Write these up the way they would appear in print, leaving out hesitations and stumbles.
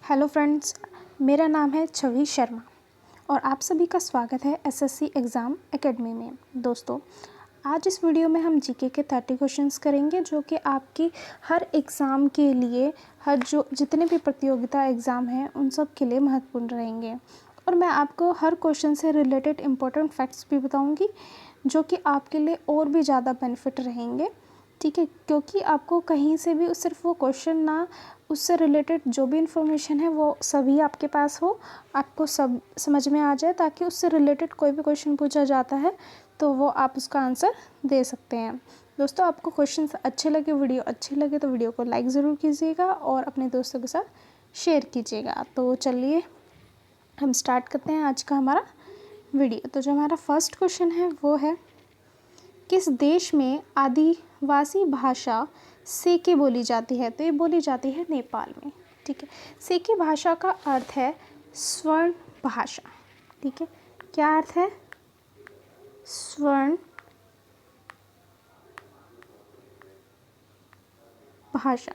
Hello friends, मेरा नाम है छवि शर्मा और आप सभी का स्वागत है एसएससी एग्ज़ाम एकेडमी में। दोस्तों, आज इस वीडियो में हम जीके के 30 क्वेश्चंस करेंगे जो कि आपकी हर एग्ज़ाम के लिए जितने भी प्रतियोगिता एग्ज़ाम हैं उन सब के लिए महत्वपूर्ण रहेंगे। और मैं आपको हर क्वेश्चन से रिलेटेड इम्पोर्टेंट फैक्ट्स भी बताऊँगी जो कि आपके लिए और भी ज़्यादा बेनिफिट रहेंगे। ठीक है, क्योंकि आपको कहीं से भी सिर्फ वो क्वेश्चन ना, उससे रिलेटेड जो भी इन्फॉर्मेशन है वो सभी आपके पास हो, आपको सब समझ में आ जाए, ताकि उससे रिलेटेड कोई भी क्वेश्चन पूछा जाता है तो वो आप उसका आंसर दे सकते हैं। दोस्तों, आपको क्वेश्चन अच्छे लगे, वीडियो अच्छी लगे तो वीडियो को लाइक ज़रूर कीजिएगा और अपने दोस्तों के साथ शेयर कीजिएगा। तो चलिए हम स्टार्ट करते हैं आज का हमारा वीडियो। तो जो हमारा फर्स्ट क्वेश्चन है वो है, किस देश में आदिवासी भाषा सेके बोली जाती है? तो ये बोली जाती है नेपाल में। ठीक है, सेके भाषा का अर्थ है स्वर्ण भाषा। ठीक है, क्या अर्थ है? स्वर्ण भाषा।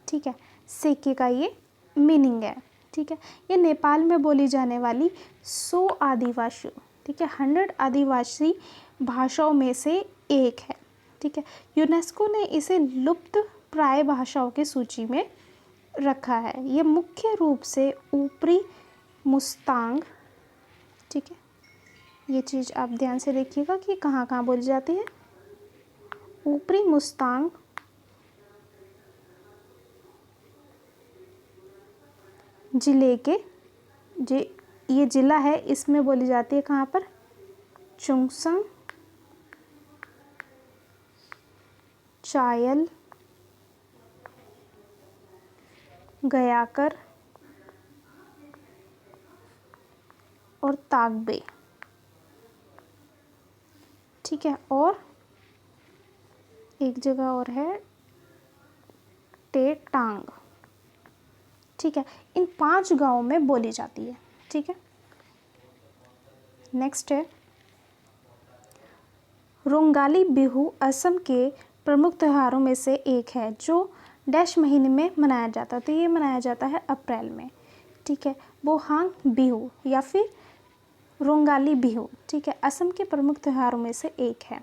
ठीक है, सेके का ये मीनिंग है। ठीक है, ये नेपाल में बोली जाने वाली 100 आदिवासियों, ठीक है, 100 आदिवासी भाषाओं में से एक है। ठीक है, यूनेस्को ने इसे लुप्त प्राय भाषाओं की सूची में रखा है। ये मुख्य रूप से ऊपरी मुस्तांग, ठीक है, ये चीज़ आप ध्यान से देखिएगा कि कहाँ कहाँ बोली जाती है। ऊपरी मुस्तांग जिले के ये ज़िला है, इसमें बोली जाती है कहाँ पर? चुंगसंग, चायल, गयाकर और तागबे। ठीक है, और एक जगह और है टेटांग। ठीक है, इन 5 गांवों में बोली जाती है। ठीक है, नेक्स्ट है, रोंगाली बिहू असम के प्रमुख त्योहारों में से एक है जो डैश महीने में मनाया जाता है। तो ये मनाया जाता है अप्रैल में। ठीक है, बोहांग बिहू या फिर रोंगाली बिहू, ठीक है, असम के प्रमुख त्योहारों में से एक है।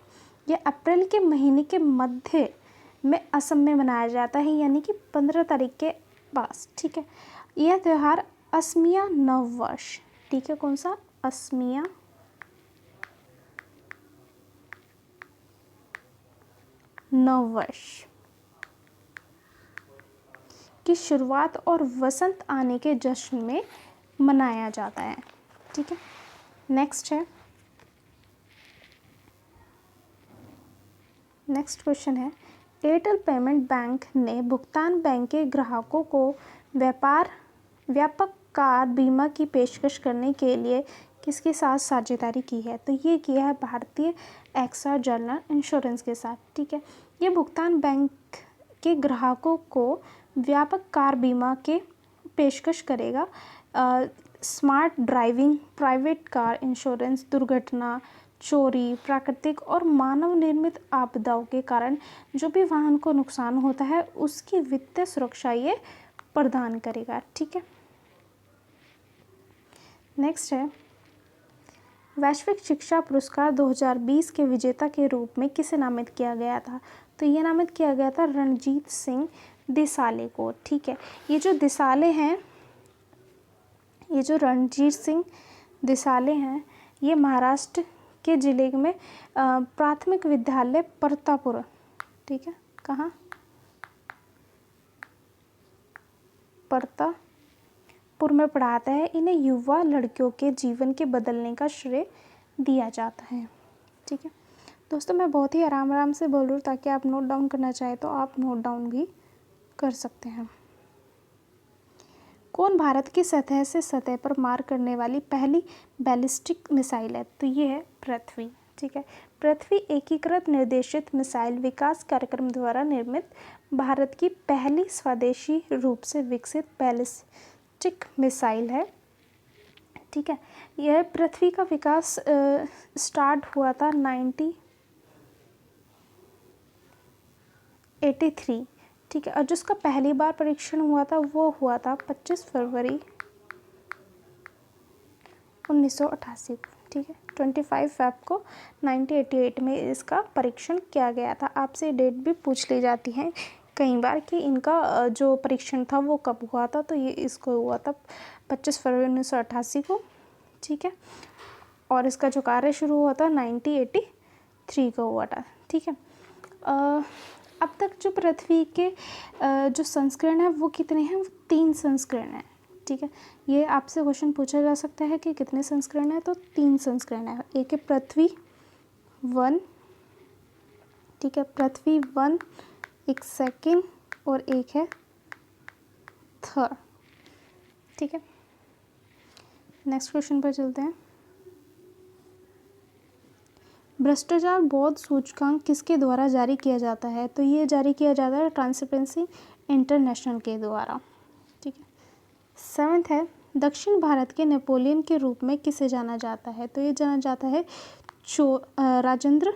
यह अप्रैल के महीने के मध्य में असम में मनाया जाता है, यानी कि 15 तारीख के पास। ठीक है, यह त्यौहार असमिया नववर्ष, ठीक है, कौन सा? असमिया नववर्ष की शुरुआत और वसंत आने के जश्न में मनाया जाता है। ठीक है, नेक्स्ट है, नेक्स्ट क्वेश्चन है, एयरटेल पेमेंट बैंक ने भुगतान बैंक के ग्राहकों को व्यापक कार बीमा की पेशकश करने के लिए किसके साथ साझेदारी की है? तो ये किया है भारतीय एक्सा जनरल इंश्योरेंस के साथ। ठीक है, ये भुगतान बैंक के ग्राहकों को व्यापक कार बीमा के पेशकश करेगा। Smart driving, private car insurance, दुर्घटना, चोरी, प्राकृतिक और मानव निर्मित आपदाओं के कारण जो भी वाहन को नुकसान होता है उसकी वित्तीय सुरक्षा ये प्रदान करेगा। ठीक है, नेक्स्ट है, वैश्विक शिक्षा पुरस्कार 2020 के विजेता के रूप में किसे नामित किया गया था? तो ये नामित किया गया था रणजीत सिंह देसाले को। ठीक है, ये जो देसाले हैं, ये जो रणजीत सिंह देसाले हैं, ये महाराष्ट्र के ज़िले में प्राथमिक विद्यालय परतापुर, ठीक है, कहाँ? परतापुर में पढ़ाता है। इन्हें युवा लड़कियों के जीवन के बदलने का श्रेय दिया जाता है। ठीक है दोस्तों, मैं बहुत ही आराम आराम से बोल रही हूँ ताकि आप नोट डाउन करना चाहें तो आप नोट डाउन भी कर सकते हैं। कौन भारत की सतह से सतह पर मार करने वाली पहली बैलिस्टिक मिसाइल है? तो ये है पृथ्वी। ठीक है, पृथ्वी एकीकृत निर्देशित मिसाइल विकास कार्यक्रम द्वारा निर्मित भारत की पहली स्वदेशी रूप से विकसित बैलिस्टिक मिसाइल है। ठीक है, यह पृथ्वी का विकास स्टार्ट हुआ था 1983 ठीक है। और जिसका पहली बार परीक्षण हुआ था वो हुआ था 25 फरवरी 1988 को, ठीक है। 25 फेब को 1988 में इसका परीक्षण किया गया था। आपसे डेट भी पूछ ली जाती है कई बार कि इनका जो परीक्षण था वो कब हुआ था, तो ये इसको हुआ था 25 फरवरी 1988 को, ठीक है। और इसका जो कार्य शुरू हुआ था 1983 को हुआ था, ठीक है। अब तक जो पृथ्वी के जो संस्करण है वो कितने हैं, वो 3 संस्करण हैं, ठीक है। ये आपसे क्वेश्चन पूछा जा सकता है कि कितने संस्करण हैं, तो 3 संस्करण है। एक है पृथ्वी 1, ठीक है, पृथ्वी 1, एक सेकंड और एक है थर्ड, ठीक है। नेक्स्ट क्वेश्चन पर चलते हैं। भ्रष्टाचार बोध सूचकांक किसके द्वारा जारी किया जाता है, तो ये जारी किया जाता है ट्रांसपेरेंसी इंटरनेशनल के द्वारा, ठीक है। 7th है, दक्षिण भारत के नेपोलियन के रूप में किसे जाना जाता है, तो ये जाना जाता है राजेंद्र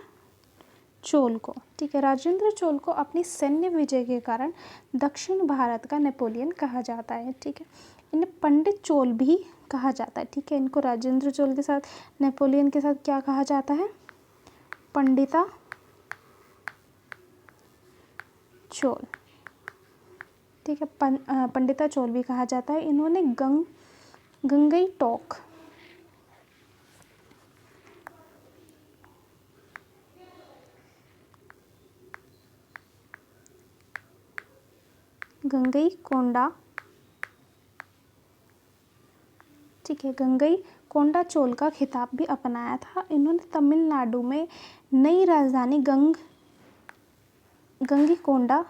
चोल को, ठीक है। राजेंद्र चोल को अपनी सैन्य विजय के कारण दक्षिण भारत का नेपोलियन कहा जाता है, ठीक है। इन्हें पंडित चोल भी कहा जाता है, ठीक है। इनको राजेंद्र चोल के साथ नेपोलियन के साथ क्या कहा जाता है, पंडिता चोल, ठीक है। पंडिता चोल भी कहा जाता है। इन्होंने गंगई टोक गंगई कोंडा, ठीक है, गंगई कोंडा चोल का खिताब भी अपनाया था। इन्होंने तमिलनाडु में नई राजधानी गंगईकोंडा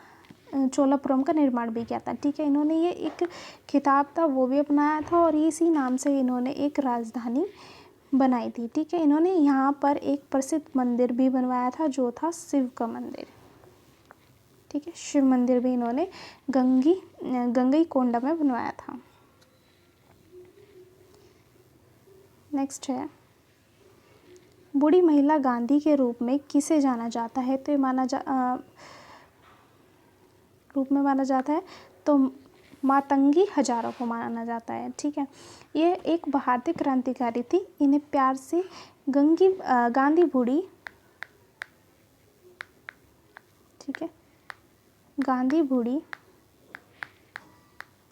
चोलापुरम का निर्माण भी किया था, ठीक है। इन्होंने ये एक खिताब था वो भी अपनाया था और इसी नाम से इन्होंने एक राजधानी बनाई थी, ठीक है। इन्होंने यहाँ पर एक प्रसिद्ध मंदिर भी बनवाया था जो था शिव का मंदिर, ठीक है। शिव मंदिर भी इन्होंने गंगईकोंडा में बनवाया था। नेक्स्ट है, बूढ़ी महिला गांधी के रूप में किसे जाना जाता है, तो ये रूप में माना जाता है तो मातंगी हजारों को माना जाता है, ठीक है। ये एक भारतीय क्रांतिकारी थी। इन्हें प्यार से गांधी बूढ़ी, ठीक है, गांधी बूढ़ी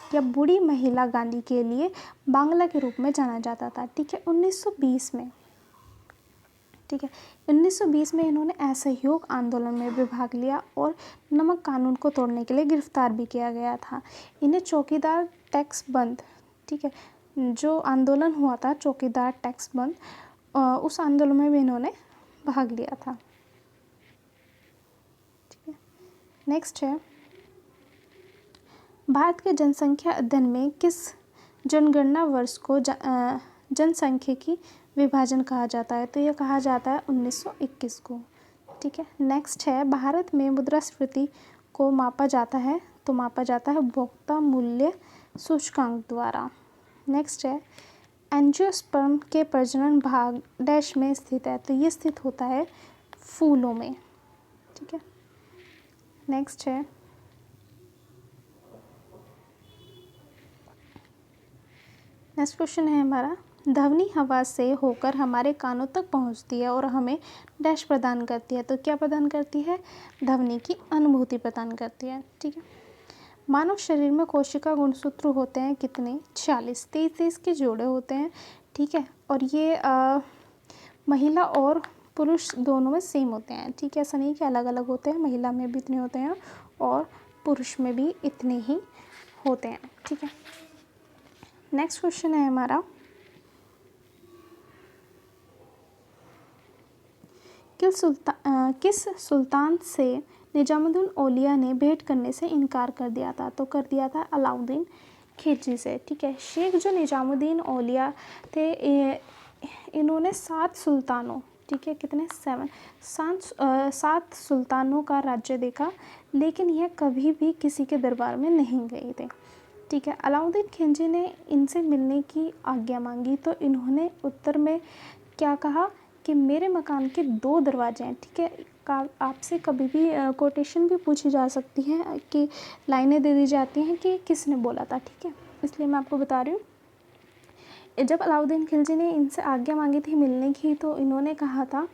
या बूढ़ी महिला गांधी के लिए बांग्ला के रूप में जाना जाता था, ठीक है। 1920 में, ठीक है, 1920 में इन्होंने असहयोग आंदोलन में भी भाग लिया और नमक कानून को तोड़ने के लिए गिरफ्तार भी किया गया था। इन्हें चौकीदार टैक्स बंद, ठीक है, जो आंदोलन हुआ था चौकीदार टैक्स बंद, उस आंदोलन में भी इन्होंने भाग लिया था, ठीक है। नेक्स्ट है, भारत के जनसंख्या अध्ययन में किस जनगणना वर्ष को जनसांख्यिकी विभाजन कहा जाता है, तो यह कहा जाता है 1921 को, ठीक है। नेक्स्ट है, भारत में मुद्रास्फीति को मापा जाता है, तो मापा जाता है उपभोक्ता मूल्य सूचकांक द्वारा। नेक्स्ट है, एंजियोस्पर्म के प्रजनन भाग डैश में स्थित है, तो ये स्थित होता है फूलों में, ठीक है। नेक्स्ट है, नेक्स्ट क्वेश्चन है हमारा, ध्वनि हवा से होकर हमारे कानों तक पहुंचती है और हमें डैश प्रदान करती है, तो क्या प्रदान करती है, ध्वनि की अनुभूति प्रदान करती है, ठीक है। मानव शरीर में कोशिका गुणसूत्र होते हैं कितने, 46, 23 के जोड़े होते हैं, ठीक है। और ये महिला और पुरुष दोनों में सेम होते हैं, ठीक है। ऐसा नहीं कि अलग अलग होते हैं, महिला में भी इतने होते हैं और पुरुष में भी इतने ही होते हैं, ठीक है। नेक्स्ट क्वेश्चन है हमारा, किस सुल्तान से निजामुद्दीन औलिया ने भेंट करने से इनकार कर दिया था, तो कर दिया था अलाउद्दीन खिलजी से, ठीक है। शेख जो निजामुद्दीन औलिया थे इन्होंने 7 सुल्तानों, ठीक है, कितने 7 सुल्तानों का राज्य देखा, लेकिन यह कभी भी किसी के दरबार में नहीं गए थे, ठीक है। अलाउद्दीन खिलजी ने इनसे मिलने की आज्ञा मांगी तो इन्होंने उत्तर में क्या कहा कि मेरे मकान के 2 दरवाजे हैं, ठीक है, आपसे कभी भी कोटेशन भी पूछी जा सकती है कि लाइनें दे दी जाती हैं कि किसने बोला था, ठीक है, इसलिए मैं आपको बता रही हूँ। जब अलाउद्दीन खिलजी ने इनसे आज्ञा मांगी थी मिलने की, तो इन्होंने कहा था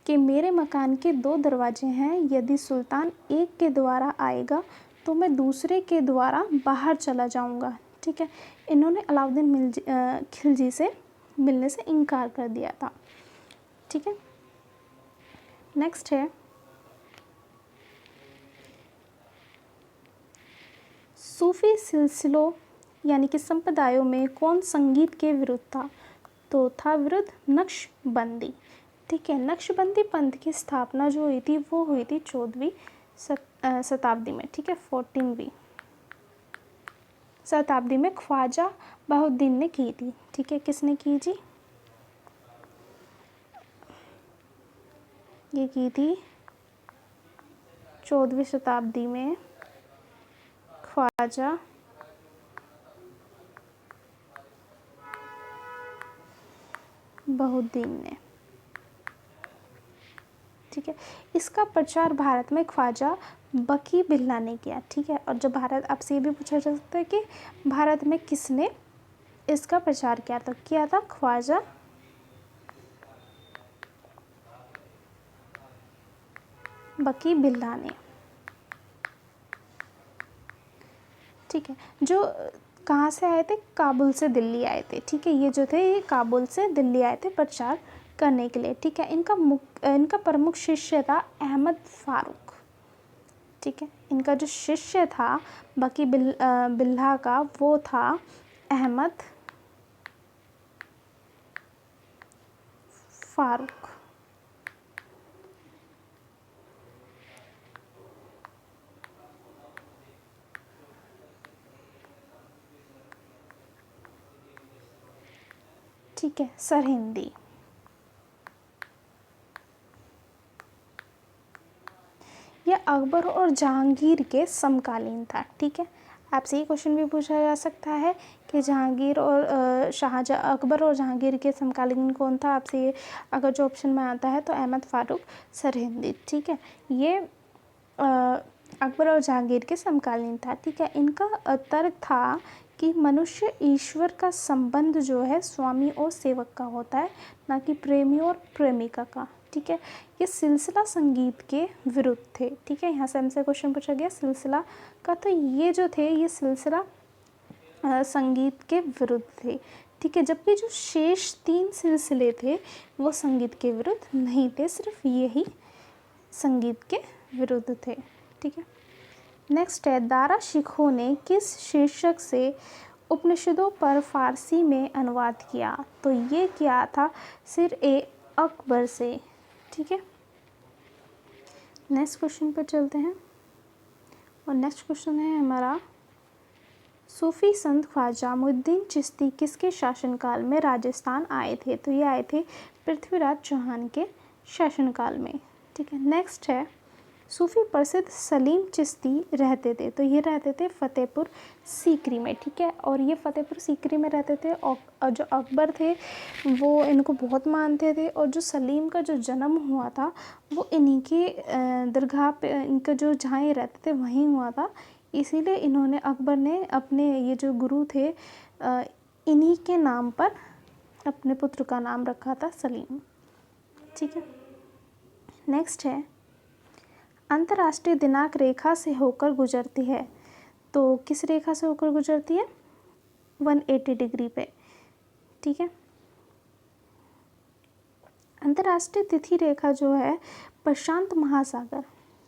कि मेरे मकान के 2 दरवाजे हैं, यदि सुल्तान एक के द्वारा आएगा तो मैं दूसरे के द्वारा बाहर चला जाऊंगा, ठीक है। इन्होंने अलाउद्दीन खिलजी से मिलने से इनकार कर दिया था, ठीक है। नेक्स्ट है सूफी सिलसिलों यानी कि संप्रदायों में कौन संगीत के विरुद्ध था? तो था विरुद्ध नक्शबंदी, ठीक है। नक्शबंदी पंथ की स्थापना जो हुई थी वो हुई थी 14वीं शताब्दी में, ठीक है, 14वीं शताब्दी में ख्वाजा बहाउद्दीन ने की थी, ठीक है। किसने की जी? ये की थी 14वीं शताब्दी में ख्वाजा बहाउद्दीन ने, ठीक है। इसका प्रचार भारत में ख्वाजा बकी बिल्ला ने किया, ठीक है। और जब भारत, आपसे ये भी पूछा जा सकता है कि भारत में किसने इसका प्रचार किया, तो किया था ख्वाजा बकी बिल्ला ने, ठीक है। जो कहाँ से आए थे? काबुल से दिल्ली आए थे, ठीक है। ये जो थे ये काबुल से दिल्ली आए थे प्रचार करने के लिए, ठीक है। इनका प्रमुख शिष्य था अहमद फारूक, ठीक है। इनका जो शिष्य था बकी बिल्ला का वो था अहमद फारूक, ठीक है। सरहिंदी, यह अकबर और जहांगीर के समकालीन था, ठीक है। आपसे ये क्वेश्चन भी पूछा जा सकता है कि जहांगीर और शाहजहाँ, अकबर और जहांगीर के समकालीन कौन था? आपसे ये अगर जो ऑप्शन में आता है तो अहमद फारूक सरहिंदी, ठीक है। ये अकबर और जहांगीर के समकालीन था, ठीक है। इनका तर्क था कि मनुष्य ईश्वर का संबंध जो है स्वामी और सेवक का होता है, ना कि प्रेमी और प्रेमिका का, ठीक है। ये सिलसिला संगीत के विरुद्ध थे, ठीक है। यहाँ से हमसे क्वेश्चन पूछा गया सिलसिला का, तो ये जो थे ये सिलसिला संगीत के विरुद्ध थे, ठीक है। जबकि जो शेष 3 सिलसिले थे वो संगीत के विरुद्ध नहीं थे, सिर्फ यही संगीत के विरुद्ध थे, ठीक है। नेक्स्ट है दारा शिकोह ने किस शीर्षक से उपनिषदों पर फारसी में अनुवाद किया? तो ये किया था सिर-ए-अकबर से, ठीक है। नेक्स्ट क्वेश्चन पर चलते हैं और नेक्स्ट क्वेश्चन है हमारा सूफी संत ख्वाजा मुइनुद्दीन चिश्ती किसके शासनकाल में राजस्थान आए थे? तो ये आए थे पृथ्वीराज चौहान के शासनकाल में, ठीक है। नेक्स्ट है सूफी प्रसिद्ध सलीम चिश्ती रहते थे, तो ये रहते थे फतेहपुर सीकरी में, ठीक है। और ये फतेहपुर सीकरी में रहते थे और जो अकबर थे वो इनको बहुत मानते थे, और जो सलीम का जो जन्म हुआ था वो इन्हीं के दरगाह पे, इनका जो जहाँ ये रहते थे वहीं हुआ था, इसीलिए इन्होंने, अकबर ने अपने ये जो गुरु थे इन्हीं के नाम पर अपने पुत्र का नाम रखा था सलीम, ठीक है। नेक्स्ट है अंतर्राष्ट्रीय दिनांक रेखा से होकर गुजरती है, तो किस रेखा से होकर गुजरती है? 180 डिग्री पे, ठीक है। अंतर्राष्ट्रीय तिथि रेखा जो है प्रशांत महासागर,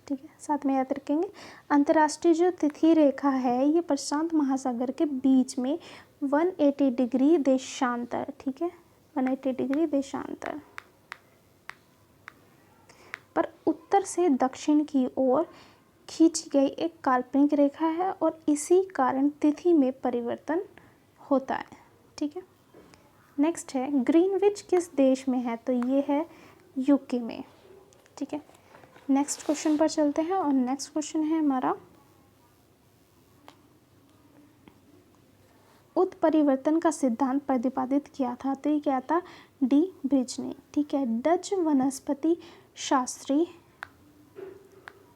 ठीक है, साथ में याद रखेंगे। अंतर्राष्ट्रीय जो तिथि रेखा है ये प्रशांत महासागर के बीच में 180 डिग्री देशांतर, ठीक है, 180 डिग्री देशांतर पर उत्तर से दक्षिण की ओर खींची गई एक काल्पनिक रेखा है, और इसी कारण तिथि में परिवर्तन होता है, ठीक है। नेक्स्ट है ग्रीनविच किस देश में है? तो ये है यूके में, ठीक है। नेक्स्ट क्वेश्चन पर चलते हैं और नेक्स्ट क्वेश्चन है हमारा उत्परिवर्तन का सिद्धांत प्रतिपादित किया था, तो ये क्या था? डी ब्रिज ने, ठीक है। डच वनस्पति शास्त्री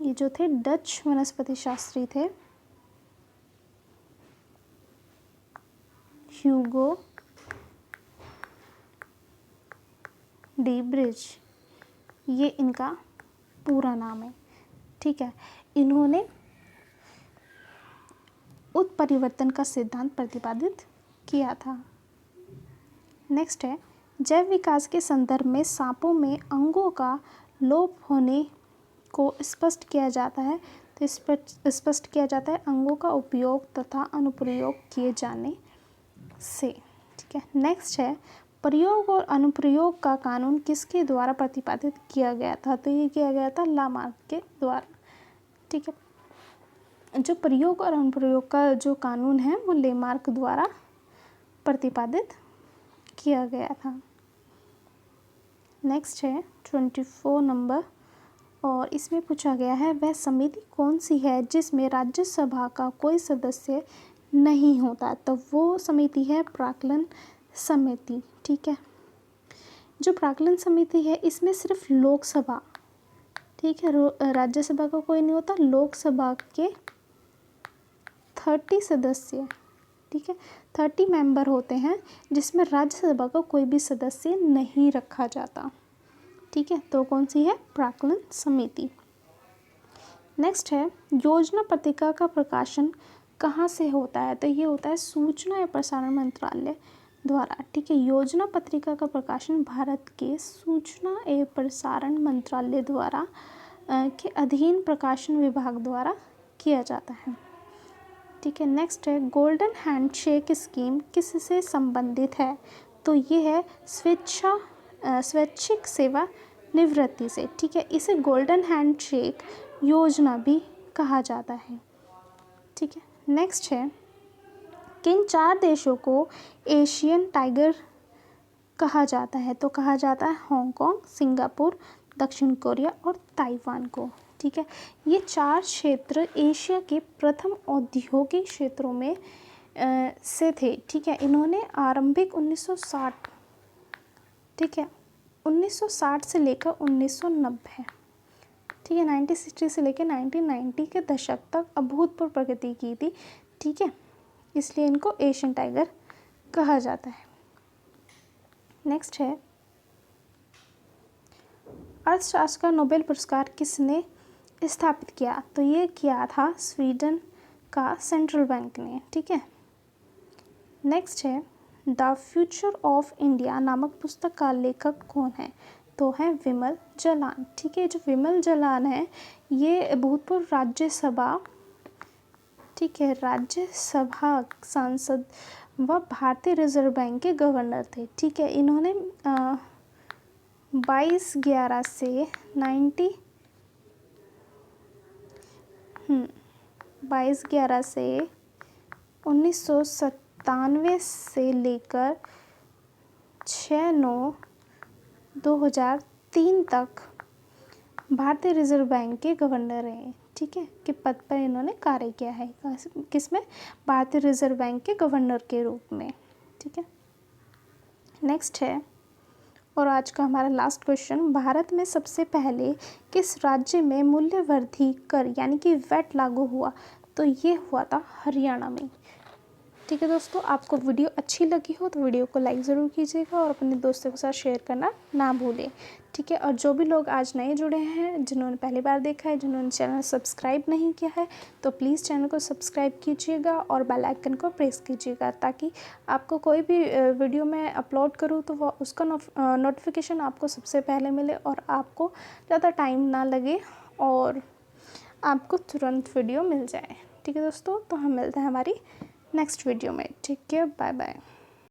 ये जो थे डच वनस्पति शास्त्री थे, ह्यूगो डी ब्रिज, ये इनका पूरा नाम है। ठीक है, इन्होंने उत्परिवर्तन का सिद्धांत प्रतिपादित किया था। नेक्स्ट है, जैव विकास के संदर्भ में सांपों में अंगों का लोप होने को स्पष्ट किया जाता है। तो स्पष्ट किया जाता है अंगों का उपयोग तथा अनुप्रयोग किए जाने से। ठीक है, नेक्स्ट है, प्रयोग और अनुप्रयोग का कानून किसके द्वारा प्रतिपादित किया गया था? तो ये किया गया था लामार्क के द्वारा। ठीक है, जो प्रयोग और अनुप्रयोग का जो कानून है वो लेमार्क द्वारा प्रतिपादित किया गया था। नेक्स्ट है 24 नंबर, और इसमें पूछा गया है वह समिति कौन सी है जिसमें राज्यसभा का कोई सदस्य नहीं होता? तो वो समिति है प्राक्कलन समिति। ठीक है, जो प्राक्कलन समिति है इसमें सिर्फ लोकसभा, ठीक है, राज्यसभा का कोई नहीं होता, लोकसभा के 30 सदस्य, ठीक है, 30 मेंबर होते हैं, जिसमें राज्यसभा का कोई भी सदस्य नहीं रखा जाता। ठीक है, तो कौन सी है? प्राक्कलन समिति। नेक्स्ट है, योजना पत्रिका का प्रकाशन कहाँ से होता है? तो ये होता है सूचना एवं प्रसारण मंत्रालय द्वारा। ठीक है, योजना पत्रिका का प्रकाशन भारत के सूचना एवं प्रसारण मंत्रालय द्वारा के अधीन प्रकाशन विभाग द्वारा किया जाता है। ठीक है, नेक्स्ट है, गोल्डन हैंडशेक स्कीम किससे संबंधित है? तो ये है स्वैच्छिक सेवा निवृत्ति से। ठीक है, इसे गोल्डन हैंडशेक योजना भी कहा जाता है। ठीक है, नेक्स्ट है, किन 4 देशों को एशियन टाइगर कहा जाता है? तो कहा जाता है हांगकांग, सिंगापुर, दक्षिण कोरिया और ताइवान को। ठीक है, ये 4 क्षेत्र एशिया के प्रथम औद्योगिक क्षेत्रों में से थे। ठीक है, इन्होंने आरंभिक 1960, ठीक है, 1960 से लेकर 1990, ठीक है, 1960 से लेकर 1990 के दशक तक अभूतपूर्व प्रगति की थी। ठीक है, इसलिए इनको एशियन टाइगर कहा जाता है। नेक्स्ट है, अर्थशास्त्र का नोबेल पुरस्कार किसने स्थापित किया? तो ये किया था स्वीडन का सेंट्रल बैंक ने। ठीक है, नेक्स्ट है, द फ्यूचर ऑफ इंडिया नामक पुस्तक का लेखक कौन है? तो है विमल जलान। ठीक है, जो विमल जलान है ये भूतपूर्व राज्यसभा, ठीक है, राज्यसभा सांसद व भारतीय रिजर्व बैंक के गवर्नर थे। ठीक है, इन्होंने 22/11 से 1997 से लेकर 6/9/2003 तक भारतीय रिजर्व बैंक के गवर्नर रहे। ठीक है, के पद पर इन्होंने कार्य किया है, किसमें? भारतीय रिजर्व बैंक के गवर्नर के रूप में। ठीक है, नेक्स्ट है, और आज का हमारा लास्ट क्वेश्चन, भारत में सबसे पहले किस राज्य में मूल्यवर्धी कर यानी कि वैट लागू हुआ? तो ये हुआ था हरियाणा में। ठीक है दोस्तों, आपको वीडियो अच्छी लगी हो तो वीडियो को लाइक ज़रूर कीजिएगा और अपने दोस्तों के साथ शेयर करना ना भूलें। ठीक है, और जो भी लोग आज नए जुड़े हैं, जिन्होंने पहली बार देखा है, जिन्होंने चैनल सब्सक्राइब नहीं किया है, तो प्लीज़ चैनल को सब्सक्राइब कीजिएगा और बेल आइकन को प्रेस कीजिएगा, ताकि आपको कोई भी वीडियो मैं अपलोड करूँ तो वो उसका नोटिफिकेशन आपको सबसे पहले मिले और आपको ज़्यादा टाइम ना लगे और आपको तुरंत वीडियो मिल जाए। ठीक है दोस्तों, तो हम मिलते हैं हमारी नेक्स्ट वीडियो में। ठीक है, बाय बाय।